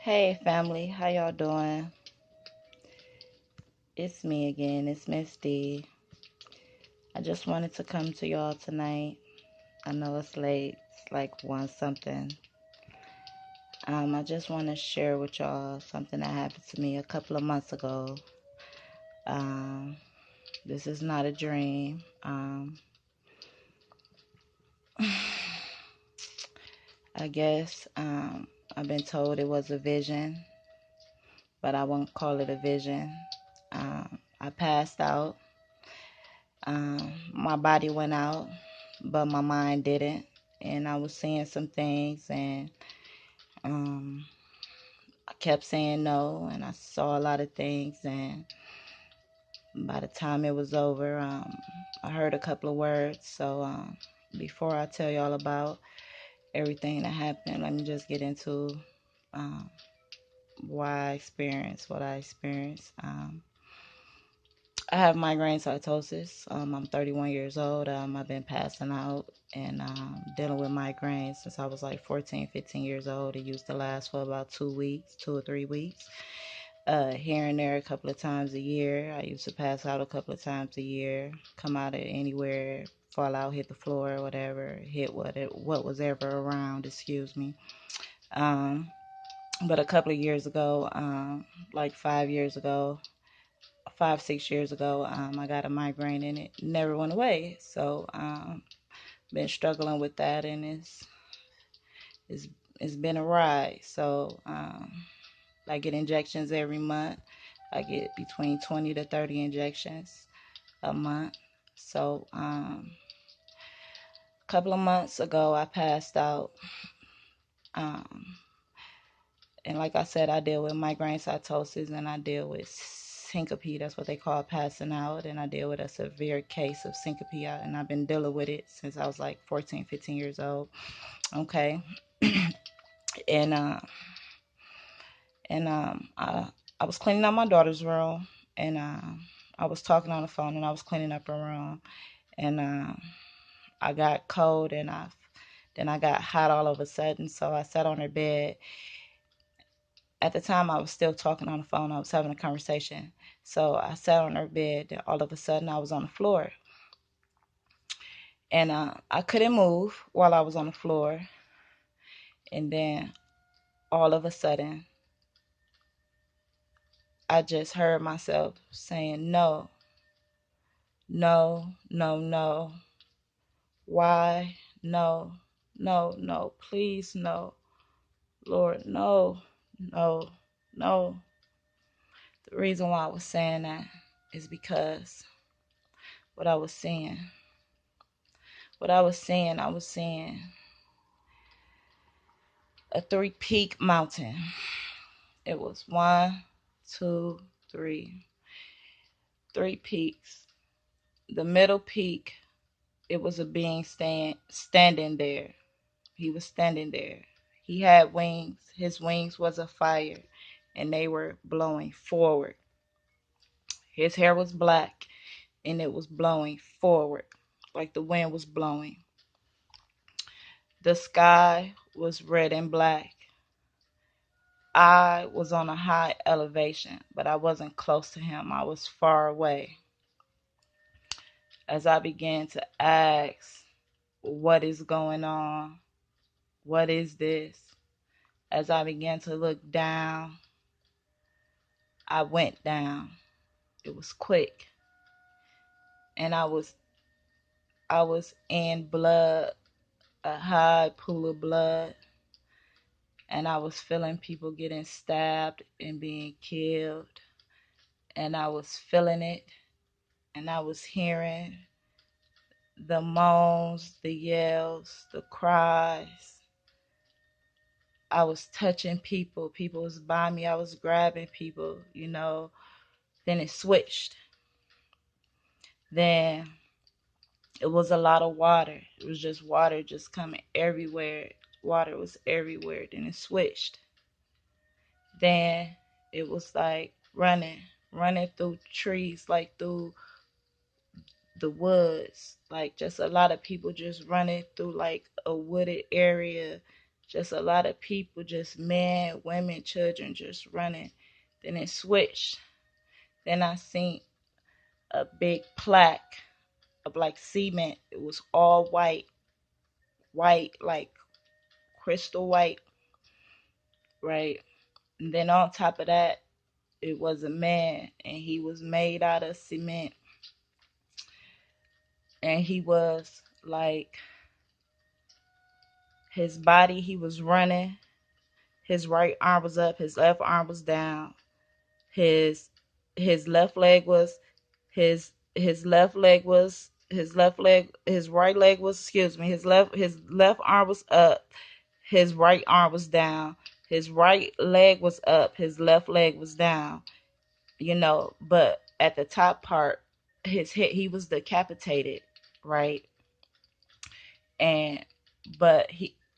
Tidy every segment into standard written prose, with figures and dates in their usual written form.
Hey family, how y'all doing? It's me again, it's Miss D. I just wanted to come to y'all tonight. I know it's late, it's like 1 something. I just want to share with y'all something that happened to me a couple of months ago. Um, this is not a dream. I guess I've been told it was a vision, but I won't call it a vision. I passed out. My body went out, but my mind didn't. And I was seeing some things, and um, I kept saying no, and I saw a lot of things. And by the time it was over, I heard a couple of words. So before I tell y'all about everything that happened, let me just get into um, why I experienced what I experienced. I have migraine cytosis. I'm 31 years old. I've been passing out and dealing with migraines since I was like 14, 15 years old. It used to last for about 2 weeks, 2 or 3 weeks. Here and there a couple of times a year. I used to pass out a couple of times a year, come out of anywhere, fall out, hit the floor or whatever, hit what was ever around, excuse me. But a couple of years ago, like 5 years ago, 5, 6 years ago, I got a migraine and it never went away. So, been struggling with that, and it's it's been a ride. So, I get injections every month. I get between 20 to 30 injections a month. So, a couple of months ago, I passed out. Um, and like I said, I deal with migraine cytosis and I deal with syncope. That's what they call passing out. And I deal with a severe case of syncope. And I've been dealing with it since I was like 14, 15 years old. Okay. and I was cleaning out my daughter's room, and I was talking on the phone, and I was cleaning up her room, and I got cold, and then I got hot all of a sudden. So I sat on her bed. At the time, I was still talking on the phone. I was having a conversation. So I sat on her bed, and all of a sudden, I was on the floor. And I couldn't move while I was on the floor. And then all of a sudden, I just heard myself saying, no, no, no, no. Why? No, no, no. Please, no. Lord, no, no, no. The reason why I was saying that is because what I was seeing. I was seeing a three-peak mountain. It was one, two, three peaks. The middle peak, it was a being standing there. He was standing there. He had wings. His wings was a fire, and they were blowing forward. His hair was black, and it was blowing forward, like the wind was blowing. The sky was red and black. I was on a high elevation, but I wasn't close to him. I was far away. As I began to ask, what is going on? What is this? As I began to look down, I went down. It was quick. And I was in blood, a high pool of blood. And I was feeling people getting stabbed and being killed. And I was feeling it. And I was hearing the moans, the yells, the cries. I was touching people. People was by me. I was grabbing people. Then it switched. Then it was a lot of water. It was just water just coming everywhere. Water was everywhere. Then it switched. Then it was like running through trees, like through the woods. Like just a lot of people just running through like a wooded area, Just a lot of people, just men, women, children just running. Then it switched. Then I seen a big plaque of like cement. It was all white, white, like crystal white, right? And then on top of that, it was a man, and he was made out of cement. And he was like, his body, he was running. His right arm was up, his left arm was down. His his left leg was his left leg was his left leg his right leg was, excuse me, his left arm was up, his right arm was down. His right leg was up, his left leg was down. But at the top part, his head, he was decapitated, right? And but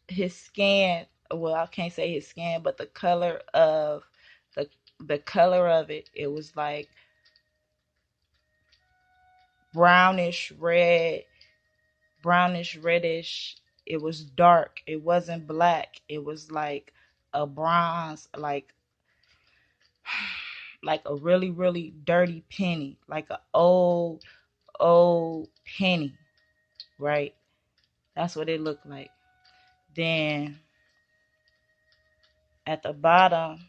his skin, well, I can't say his skin, but the the color of it was like brownish red, brownish reddish. It was dark. It wasn't black. It was like a bronze, like a really, really dirty penny, like a old penny, right? That's what it looked like. Then at the bottom,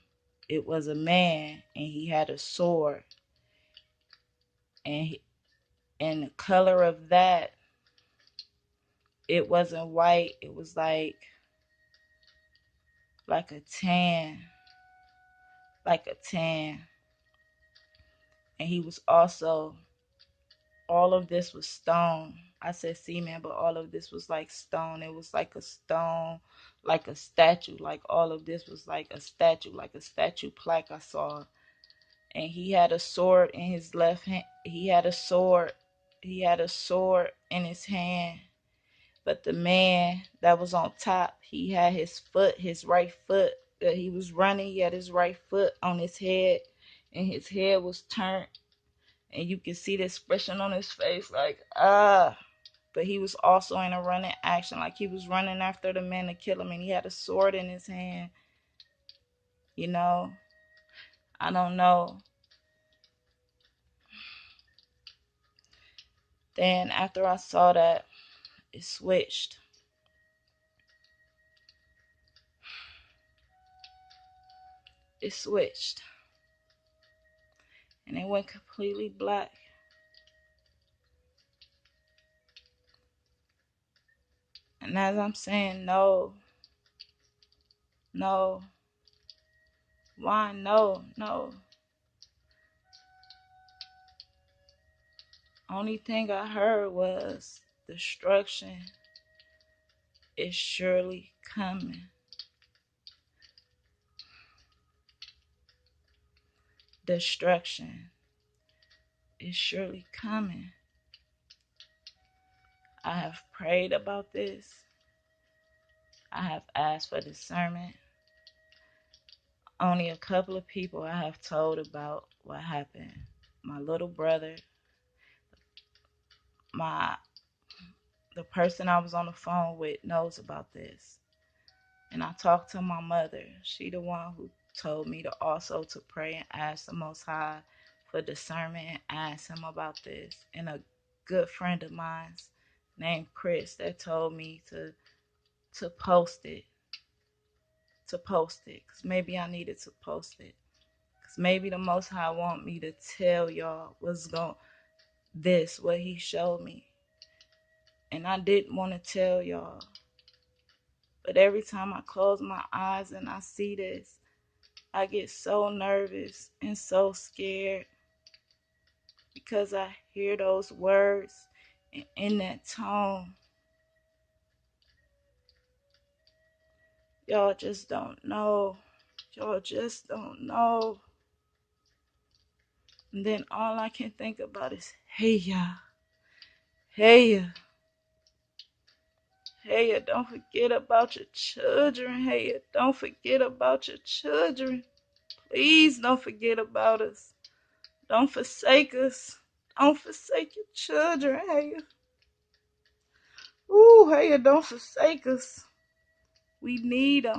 it was a man, and he had a sword, and and the color of that, it wasn't white. It was like a tan, like a tan. And he was also, all of this was stone. I said cement, but all of this was like stone. It was like a stone, like a statue. Like all of this was like a statue, like a statue plaque I saw. And he had a sword in his left hand. He had a sword. He had a sword in his hand. But the man that was on top, he had his foot, his right foot. He was running. He had his right foot on his head, and his head was turned. And you can see the expression on his face, like, ah. But he was also in a running action, like he was running after the man to kill him, and he had a sword in his hand. You know, I don't know. Then after I saw that, it switched. It switched. And it went completely black. And as I'm saying, no, no, why no, no. Only thing I heard was destruction is surely coming. Destruction is surely coming. I have prayed about this. I have asked for discernment. Only a couple of people I have told about what happened. My little brother, the person I was on the phone with knows about this. And I talked to my mother. She the one who told me to also to pray and ask the Most High for discernment and ask him about this. And a good friend of mine named Chris that told me to post it. To post it. Because maybe I needed to post it. Because maybe the Most High want me to tell y'all what he showed me. And I didn't want to tell y'all. But every time I close my eyes and I see this, I get so nervous and so scared because I hear those words and in that tone. Y'all just don't know. Y'all just don't know. And then all I can think about is, hey, y'all. Hey, ya. Hey, ya, don't forget about your children. Hey, ya, don't forget about your children. Please don't forget about us. Don't forsake us. Don't forsake your children. Hey, ya. Ooh, hey, ya, don't forsake us. We need them.